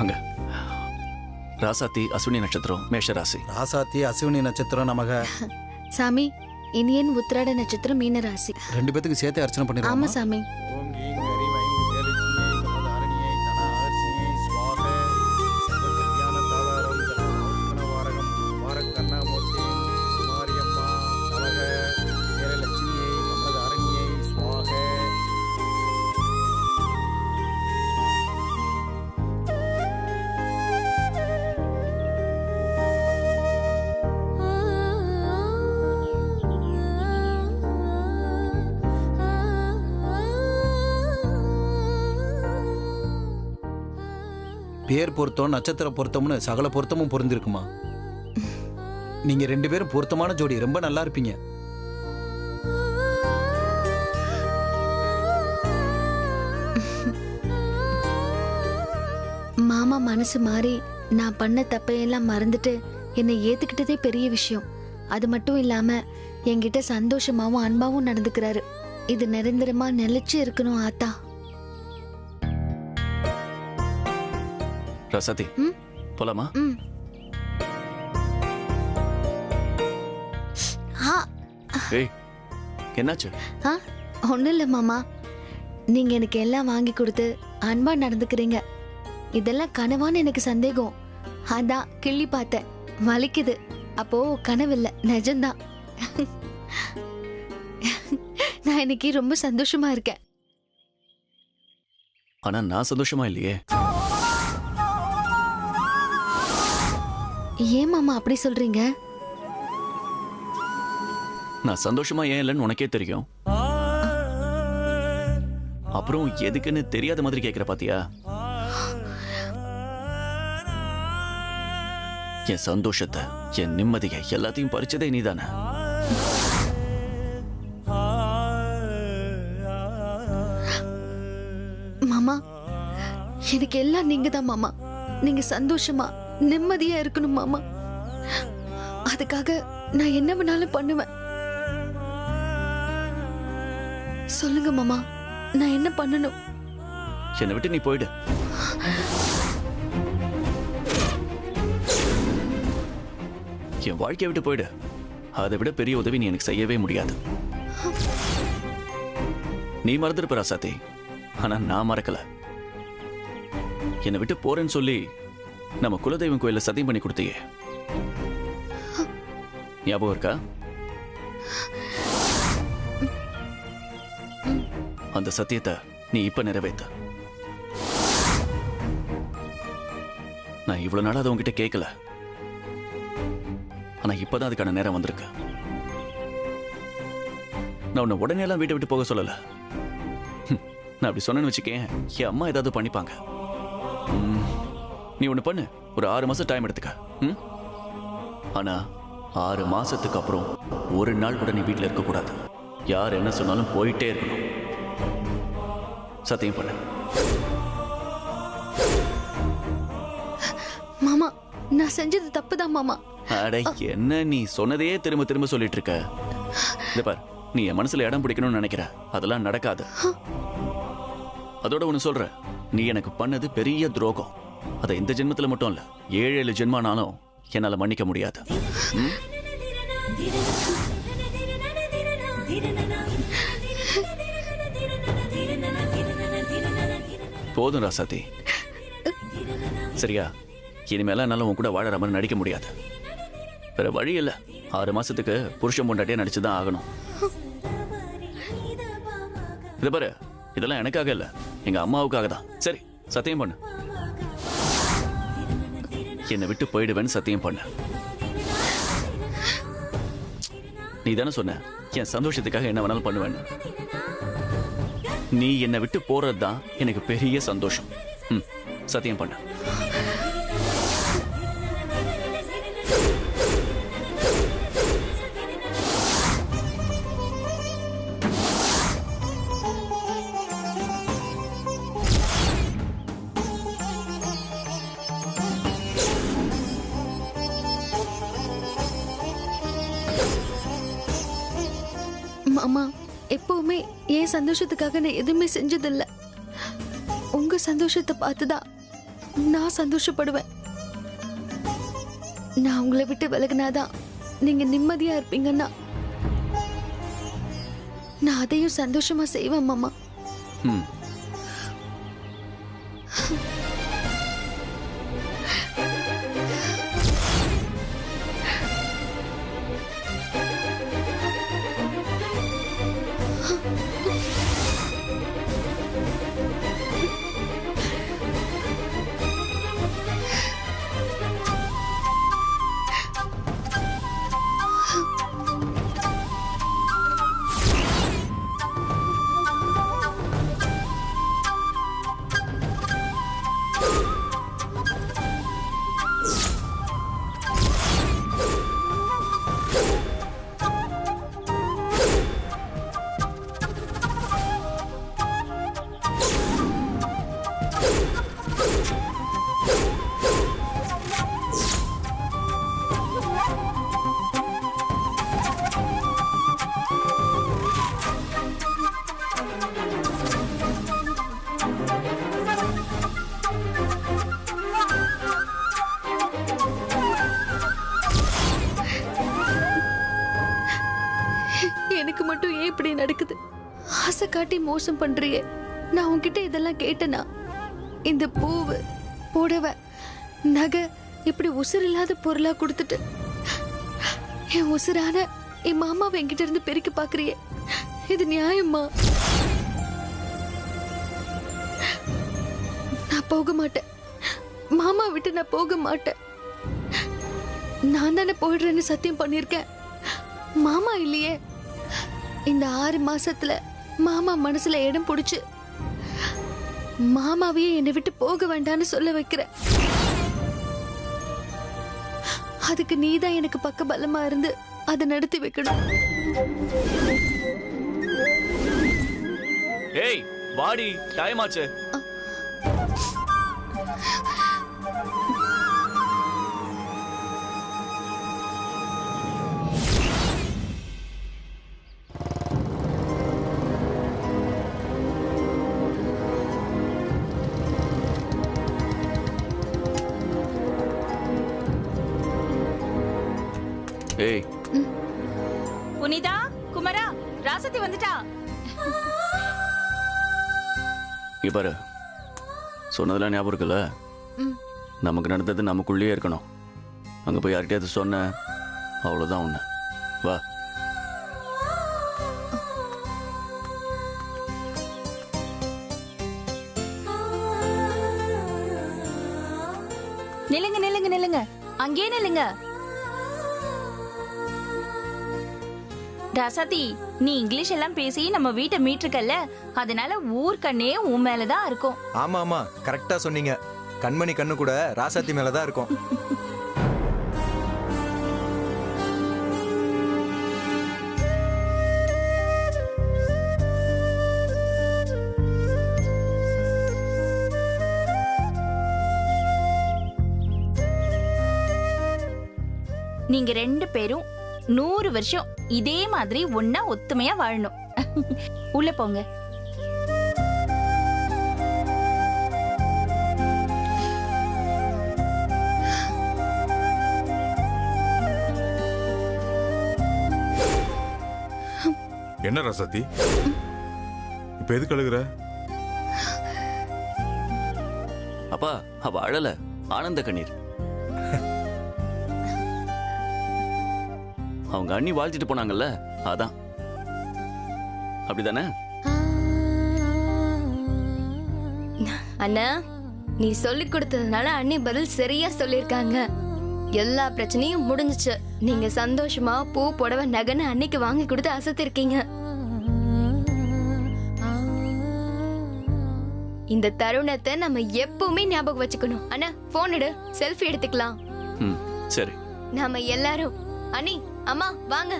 வாங்க. ராசாத்தி அஸ்வினி நட்சத்திரம் மேஷராசி. ராசாத்தி அஸ்வினி நட்சத்திரம் நமக. சாமி இனியன் உத்திராட நட்சத்திரம் மீன ராசி. 2 பேத்துக்கு சேர்த்து அர்ச்சனை பண்ணிடுவோம். ஆமா சாமி. பேர் பொருத்தம் நட்சத்திர பொருத்தம்னு சகல பொருத்தமும் பொருந்திருக்குமா? நீங்க 2 பேரும் பொருத்தமான ஜோடி, ரொம்ப நல்லா இருப்பீங்க. மாமா மனசு மாறி நான் பண்ண தப்பையெல்லாம் மறந்துட்டு என்னை ஏத்துக்கிட்டதே பெரிய விஷயம். அது மட்டும் இல்லாம என்கிட்ட சந்தோஷமாவும் அன்பாவும் நடந்துக்கிறாரு. இது நிரந்தரமா நிலைச்சு இருக்கணும் ஆத்தா. ராசாத்தி போலாமா? ஏய் என்னாச்சு? ஒன்னும் இல்ல மாமா, நீங்க எனக்கு எல்லாம் வாங்கி கொடுத்து அன்பா நடந்துக்கிறீங்க. இதெல்லாம் கனவான்னு எனக்கு சந்தேகம். அதான் கிள்ளி பார்த்தேன், வலிக்குது. அப்போ கனவில்ல, நிஜம்தான். நான் இன்னைக்கு ரொம்ப சந்தோஷமா இருக்கேன். ஆனா நான் சந்தோஷமா இல்லையே. ஏன் மாமா அப்படி சொல்றீங்க? நான் சந்தோஷமா ஏன் இல்லைன்னு உனக்கே தெரியும். அப்புறம் எதுக்குன்னு தெரியாத மாதிரி கேட்கிற பாத்தியா? என் சந்தோஷத்தை, என் நிம்மதியை எல்லாத்தையும் பறிச்சதே நீதானே. மாமா எனக்கு எல்லாம் நீங்க தான் மாமா. நீங்க சந்தோஷமா நிம்மதியா இருக்கணும் மாமா. அதுக்காக நான் என்ன வேணாலும் பண்ணுவேன். சொல்லுங்க மாமா, நான் என்ன பண்ணணும்? என்னை விட்டு நீ போயிடு. என் வாழ்க்கையை விட்டு போயிடு. அதை விட பெரிய உதவி நீ எனக்கு செய்யவே முடியாது. நீ மறந்துருப்ப ராசாத்தி, ஆனா நான் மறக்கல. என்னை விட்டு போறேன்னு சொல்லி நம்ம குலதெய்வம் கோயில சத்தியம் பண்ணி கொடுத்தியே, ஞாபகம் இருக்கா? அந்த சத்தியத்தை நீ இப்ப நிறைவேத்த. நான் இவ்வளவு நாள் அதை உங்ககிட்ட கேட்கல, ஆனா இப்பதான் அதுக்கான நேரம் வந்திருக்கு. நான் உன்னை உடனே எல்லாம் வீட்டை விட்டு போக சொல்லல. நான் அப்படி சொன்னேன்னு வச்சுக்கேன், என் அம்மா ஏதாவது பண்ணிப்பாங்க. நீ ஒண்ணு பண்ணு, ஒரு 6 மாசம் டைம் எடுத்துக்க. ஆனா 6 மாசத்துக்கு அப்புறம் ஒரு நாள் கூட நீ வீட்டில் இருக்க கூடாது. யார் என்ன சொன்னாலும் போயிட்டே இருக்கணும். சத்தியம் பண்ணு. மாமா நான் செஞ்சது தப்புதான் மாமா. அட என்ன நீ சொன்னதையே திரும்ப திரும்ப சொல்லிட்டு இருக்க. இந்த பார், நீ என் மனசுல இடம் பிடிக்கணும்னு நினைக்கிற, அதெல்லாம் நடக்காது. அதோட ஒண்ணு சொல்ற, நீ எனக்கு பண்ணது பெரிய துரோகம். அதை இந்த ஜென்மத்துல மட்டும் இல்ல, 7 ஜென்மானாலும் என்னால மன்னிக்க முடியாது. போதும் ராசாத்தி, சரியா? இனிமேல என்னால உன் கூட வாழற மாதிரி நடிக்க முடியாது. வேற வழி இல்ல. 6 மாசத்துக்கு புருஷன் பொண்டாட்டியா நடிச்சுதான் ஆகணும். இத பாரு, இதெல்லாம் எனக்காக இல்ல, எங்க அம்மாவுக்காக தான். சரி, சத்தியம் பண்ணு. என்னை விட்டு போயிடுவேன்னு சத்தியம் பண்ணு. நீ தானே சொன்ன என் சந்தோஷத்துக்காக என்ன வேணாலும் பண்ணுவேன்னு. நீ என்னை விட்டு போறதுதான் எனக்கு பெரிய சந்தோஷம். சத்தியம் பண்ணு. மாமா எப்பவுமே என் சந்தோஷத்துக்காக நான் எதுவுமே செஞ்சதில்லை. உங்க சந்தோஷத்தை பார்த்துதான் நான் சந்தோஷப்படுவேன். நான் உங்களை விட்டு விலகினாதான் நீங்க நிம்மதியா இருப்பீங்கன்னா நான் அதையும் சந்தோஷமா செய்வேன் மாமா. ம். எனக்கு மட்டும் ஏன் இப்படி நடக்குது? ஆசை காட்டி மோசம் பண்றியே. நான் உன்கிட்ட இதெல்லாம் கேட்டனா? இந்த பூவு, புடவை, நகை இப்படி உசுர் இல்லாத பொருளா கொடுத்துட்டு என் உசுரான என் மாமாவை என்கிட்ட இருந்து பெருக்கி பாக்குறியே, இது நியாயமா? நான் போக மாட்டேன். மாமா விட்டு நான் போக மாட்டேன். நான் தானே போயிடுறேன்னு சத்தியம் பண்ணிருக்கேன். மாமா இல்லையே. இந்த 6 மாசத்துல மாமா மனசுல இடம் பிடிச்சு மாமாவையே என்னை விட்டு போக வேண்டான்னு சொல்ல வைக்கிற. அதுக்கு நீதான் எனக்கு பக்க பலமா இருந்து அதை நடத்தி வைக்கணும். ஏய் வாடி, டைம் ஆச்சு. ஏய் புனிதா, குமரா, ராசத்தி வந்துட்டா. இங்க பாரு, சொன்னதெல்லாம் ஞாபகம் இருக்குல்ல? நமக்கு நடந்தது நமக்குள்ளேயே இருக்கணும். அங்க போய் யார்கிட்டயாவது சொன்ன அவ்வளவுதான் ஒண்ணு. வா. நில்லுங்க நில்லுங்க நில்லுங்க, அங்கே நில்லுங்க. ராசாத்தி, நீ இங்கிலீஷ் எல்லாம் பேசி நம்ம வீட்டை மீட்டிருக்கல்ல, அதனால ஊர் கண்ணே உன் மேலதான் இருக்கும். ஆமா ஆமா, கரெக்டா சொன்னீங்க. கண்மணி கண்ணு கூட ராசாத்தி மேலதான் இருக்கும். நீங்க 2 பேரும் 100 வருஷம் இதே மாதிரி ஒன்னா ஒத்துமையா வாழணும். உள்ள போங்க. என்ன ராசாத்தி, இப்ப எதுக்கு அழுகுற? அப்பா, அவ அழல, ஆனந்த கண்ணீர். அவங்க அண்ணி வாழ்த்திட்டு போனாங்கல்ல, அதான். அப்படிதானே? அண்ணா, நீ சொல்லி கொடுத்ததுனால அண்ணி பதில் சரியா சொல்லிருக்காங்க. எல்லா பிரச்சனையும் முடிஞ்சுச்சு. நீங்க சந்தோஷமா பூ, புடவை, நகைன்னு அன்னைக்கு வாங்கி கொடுத்து அசத்திருக்கீங்க. இந்த தருணத்தை நம்ம எப்பவுமே ஞாபகம் வச்சுக்கணும். அண்ணா, போன் எடு, செல்ஃபி எடுத்துக்கலாம். சரி. நாம எல்லாரும். அண்ணி, அம்மா வாங்க.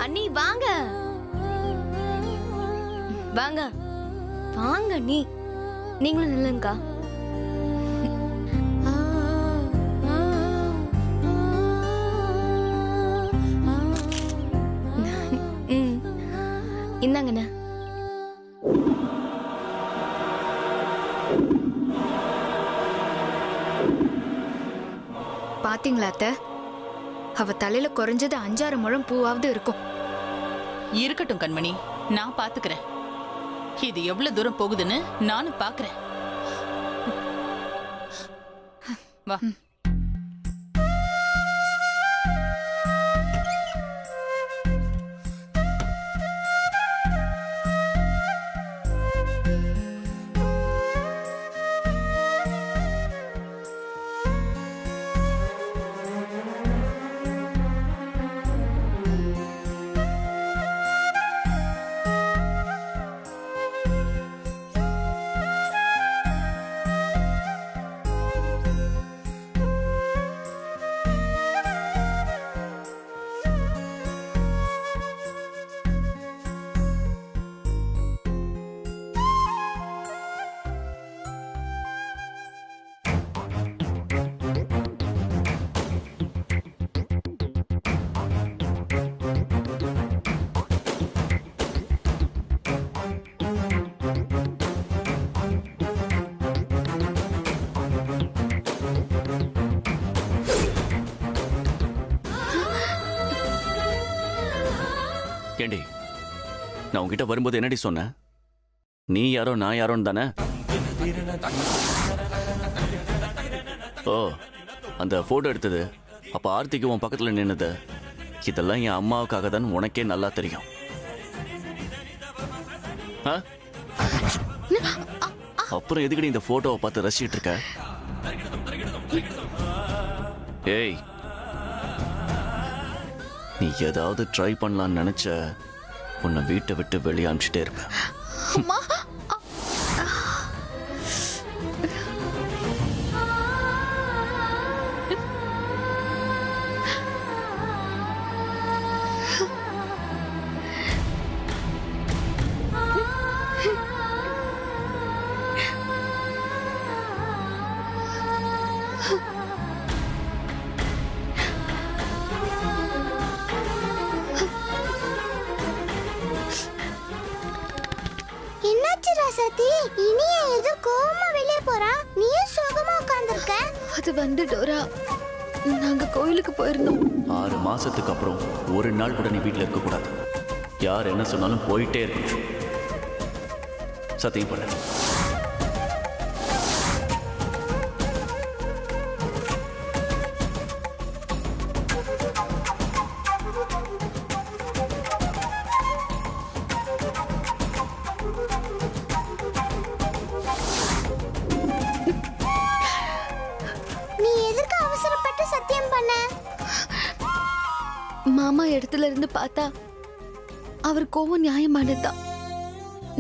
அண்ணி வாங்க வாங்க வாங்க. நீங்களும் நில்லுங்கக்கா. இந்தாங்கண்ணா. பாத்தீங்களா அத்தை? அவ தலையில குறைஞ்சது 5-6 முழம் பூவாவது இருக்கும். இருக்கட்டும் கண்மணி, நான் பாத்துக்கிறேன். இது எவ்வளவு தூரம் போகுதுன்னு நானும் பாக்குறேன். வா. ஏண்டி, நான் உன்கிட்ட வரும்போது என்னடி சொன்னேன்? நீ யாரோ நான் யாரோன்னு தானே? ஓ, அந்த போட்டோ எடுத்தது அப்ப ஆர்த்திக்கு உன் பக்கத்துல நின்னது இதெல்லாம் என் அம்மாவுக்காக தான் உனக்கே நல்லா தெரியும். ஆ? அப்புறம் எதுக்கடி இந்த போட்டோவை பார்த்து ரசிச்சிட்டு இருக்க? ஏய், நீ ஏதாவது ட்ரை பண்ணலாம்னு நினைச்ச உன்னை வீட்டை விட்டு வெளியே அனுப்பிச்சிட்டே இருப்பேன். என்னாச்சு ராசாத்தி? இனிய ஏதோ கோவமா வெளியே போறா, நீயும் சோகமா உட்கார்ந்திருக்க? அது வந்து டோரா, நாங்க கோயிலுக்கு போயிருந்தோம். 6 மாசத்துக்கு அப்புறம் ஒரு நாள் கூட நீ வீட்டில் இருக்கக்கூடாது. யார் என்ன சொன்னாலும் போயிட்டே இருக்கணும். சத்தியம் பண்ண. நீ எதுக்கு அவசரப்பட்டு சத்தியம் பண்ண? மாமா இடத்துல இருந்து பார்த்தா அவர் கோவம் நியாயமானதுதான்.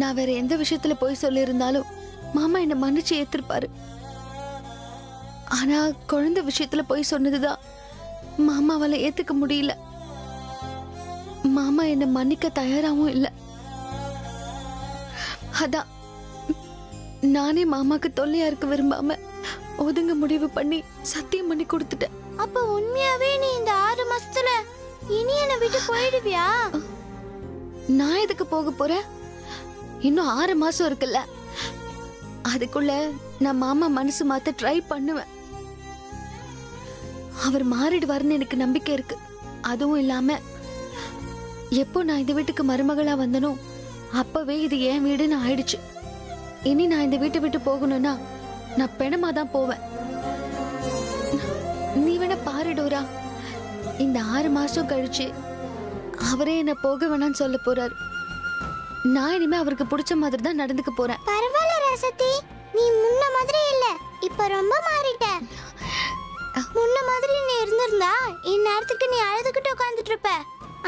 நான் வேற எந்த விஷயத்துல போய் சொல்லியிருந்தாலும் மாமா என்ன மன்னிச்சு ஏத்திருப்பாரு. ஆனா குழந்தை விஷயத்துல போய் சொன்னதுதான் மாமாவால ஏத்துக்க முடியல. மாமா என்ன மன்னிக்க தயாராகவும் இல்ல. அதான் நானே மாமாக்கு தொல்லையா இருக்க விரும்பாம ஒதுங்க முடிவு பண்ணி சத்தியம் பண்ணி கொடுத்துட்டேன். அப்ப உண்மையாவே நீ இந்த 6 மாசத்துல இனியனை விட்டு போயிடுவியா? நான் எதுக்கு போக போறேன்? இன்னும் 6 மாசம் இருக்குல்ல, அதுக்குள்ள நான் மாமா மனசு மாத்த ட்ரை பண்ணுவேன். அவர் மாறிடுவாருன்னு எனக்கு நம்பிக்கை இருக்கு. அதுவும் இல்லாம எப்போ நான் இந்த வீட்டுக்கு மருமகளா வந்தனோ அப்பவே இது என் வீடுன்னு ஆயிடுச்சு. இனி நான் இந்த வீட்டை விட்டு போகணும்னா நான் பெணமா தான் போவேன். நீ வேணா பாரு டோரா, இந்த 6 மாசம் கழிச்சு அவரே என்ன போக வேணாம்னு சொல்ல போறாரு. நான் இனிமே அவருக்கு பிடிச்ச மாதிரி தான் நடந்துக்க போறேன். பரவாயில்ல ராசத்தி, நீ முன்ன மாதிரி இல்ல, இப்ப ரொம்ப மாறிட்ட. முன்ன மாதிரி நீ இருந்திருந்தா இந்நேரத்துக்கு நீ அழுதுகிட்டு உட்கார்ந்துட்டு இருப்ப.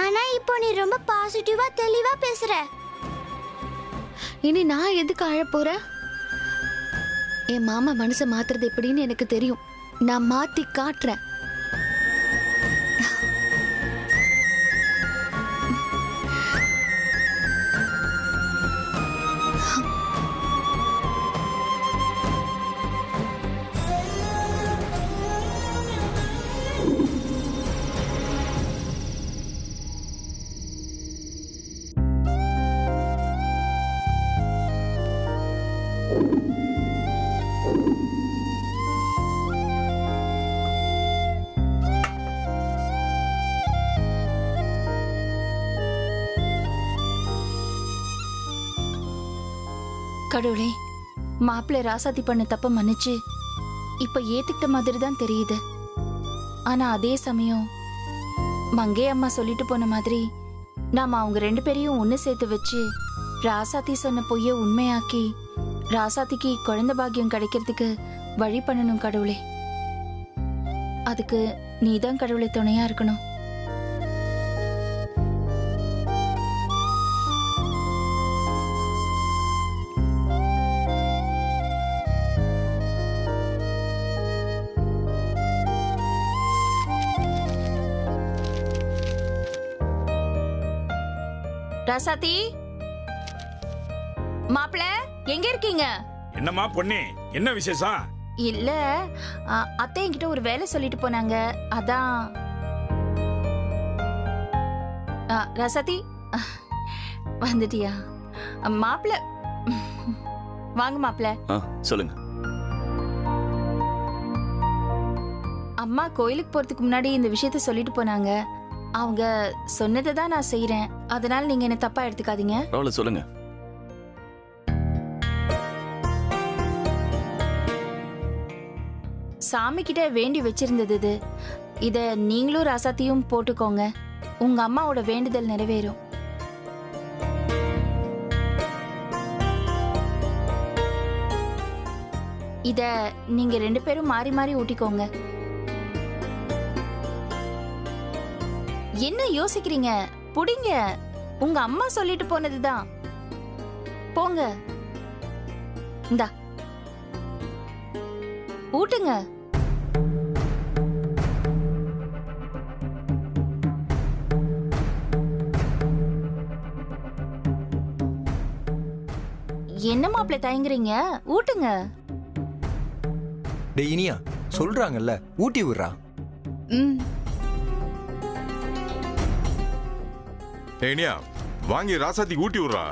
ஆனா இப்போ நீ ரொம்ப பாசிட்டிவா தெளிவா பேசுற. இனி நான் எதுக்கு அழ போறேன்? என் மாமா மனசை மாத்துறது எப்படின்னு எனக்கு தெரியும். நான் மாத்தி காட்டுறேன். கடவுளே, மாப்பிள்ளை ராசாத்தி பண்ண தப்ப மன்னிச்சு இப்ப ஏத்துக்கிட்ட மாதிரி தான் தெரியுது. ஆனா அதே சமயம் மங்கை அம்மா சொல்லிட்டு போன மாதிரி நாம அவங்க 2 பேரையும் ஒண்ணு சேர்த்து வச்சு ராசாத்தி சொன்ன பொய்ய உண்மையாக்கி ராசாத்திக்கு குழந்தை பாக்கியம் கிடைக்கிறதுக்கு வழி பண்ணணும் கடவுளே. அதுக்கு நீதான் கடவுளை துணையா இருக்கணும். ராசாத்தி, மாப்பிள்ள எங்க இருக்கீங்க? என்னம்மா பொண்ணு, என்ன விசேஷம்? இல்ல, அத்தை என்கிட்ட ஒரு வேலை சொல்லிட்டு போனாங்க, அதான். ராசாத்தி வந்துட்டியா? மாப்பிள்ள வாங்க மாப்பிள்ள. சொல்லுங்க. அம்மா கோயிலுக்கு போறதுக்கு முன்னாடி இந்த விஷயத்த சொல்லிட்டு போனாங்க. அவங்க சொன்னதை தான் நான் செய்யறேன். அதனால நீங்க என்ன தப்பா எடுத்துக்காதீங்க. சொல்லுங்க. சாமி கிட்ட வேண்டி வச்சிருந்தது இது. இத நீங்களும் ராசாத்தியும் போட்டுக்கோங்க. உங்க அம்மாவோட வேண்டுதல் நிறைவேறும். இத நீங்க 2 பேரும் மாறி மாறி ஊட்டிக்கோங்க. என்ன யோசிக்கிறீங்க? புடிங்க. உங்க அம்மா சொல்லிட்டு போனதுதான். போங்க. இந்தா ஊட்டுங்க. என்ன மாப்பிள்ள தயங்குறீங்க? ஊட்டுங்க. டேய் இனியா, சொல்றாங்கல்ல, ஊட்டி விடுறா. இனியா, வாங்கி ராசாத்திக்கு ஊட்டி விடுறா.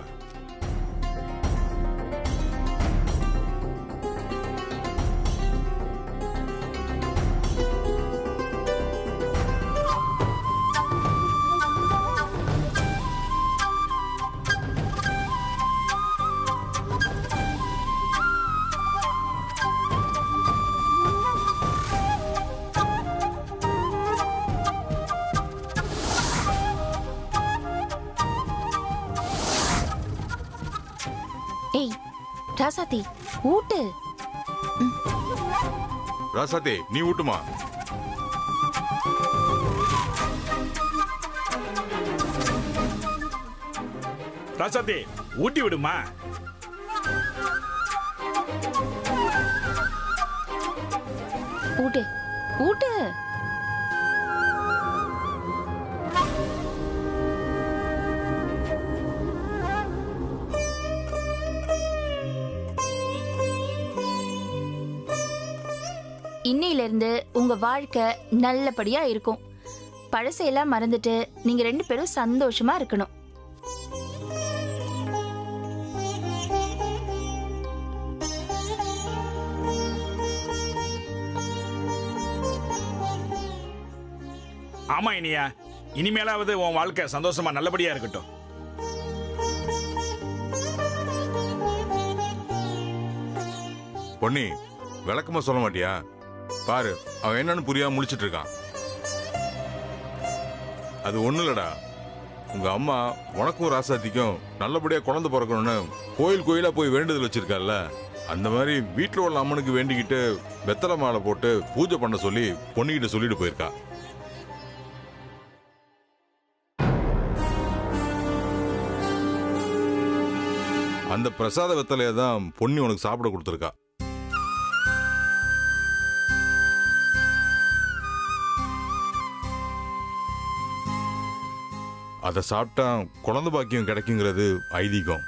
ஏய் ராசாத்தி, ஊட்டு. ராசாத்தி, நீ ஊட்டுமா. ராசாத்தி, ஊட்டி விடுமா. ஊட்டு ஊட்டு. இன்னையில இருந்து உங்க வாழ்க்கை நல்லபடியா இருக்கும். பழசையெல்லாம் மறந்துட்டு நீங்க 2 பேரும் சந்தோஷமா இருக்கணும். ஆமா இனியா, இனிமேலாவது உன் வாழ்க்கை சந்தோஷமா நல்லபடியா இருக்கட்டும். பொன்னி, விளக்கமா சொல்ல மாட்டியா? பாரு, அவன் என்னன்னு புரியாம முழிச்சிட்டு இருக்கான். அது ஒண்ணு இல்லடா, உங்க அம்மா உனக்கும் ராசாத்திக்கும் நல்லபடியா குழந்தை பிறக்கணும்னு கோயில் கோயிலா போய் வேண்டுதல் வச்சிருக்கால, அந்த மாதிரி வீட்டுல உள்ள அம்மனுக்கு வேண்டிக்கிட்டு வெத்தலை மாலை போட்டு பூஜை பண்ண சொல்லி பொண்ணுகிட்ட சொல்லிட்டு போயிருக்கா. அந்த பிரசாத வெத்தலையை தான் பொன்னி உனக்கு சாப்பிட கொடுத்துருக்கா. அதை சாப்பிட்டா குழந்தை பாக்கியம் கிடைக்குங்கிறது ஐதீகம்.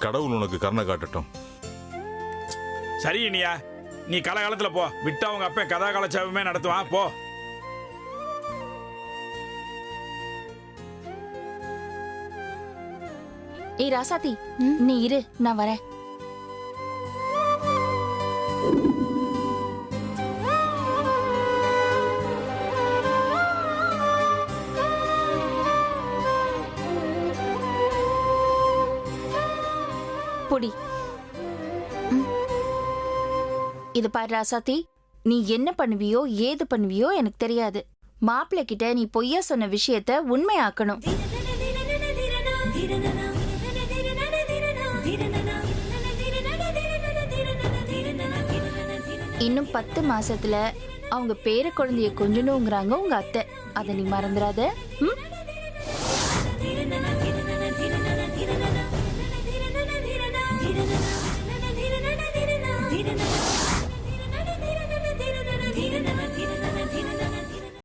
கடவுள் உனக்கு கருணை காட்டட்டும். சரி இனியா, நீ காலகாலத்துல போ. விட்டா அவங்க அப்ப கதா காலட்சாவுமே நடத்துவான். போ. ஏய் ராசாத்தி, நீ இரு, நான் வரேன். புடி. இது பாரு ராசாத்தி, நீ என்ன பண்ணுவியோ ஏது பண்ணுவியோ எனக்கு தெரியாது. மாப்பிள்ளை கிட்ட நீ பொய்யா சொன்ன விஷயத்த உண்மையாக்கணும். இன்னும் 10 மாசத்துல அவங்க பேர குழந்தைய கொஞ்சணுங்கிறாங்க உங்க அத்தை. அதை நீ மறந்துடாத.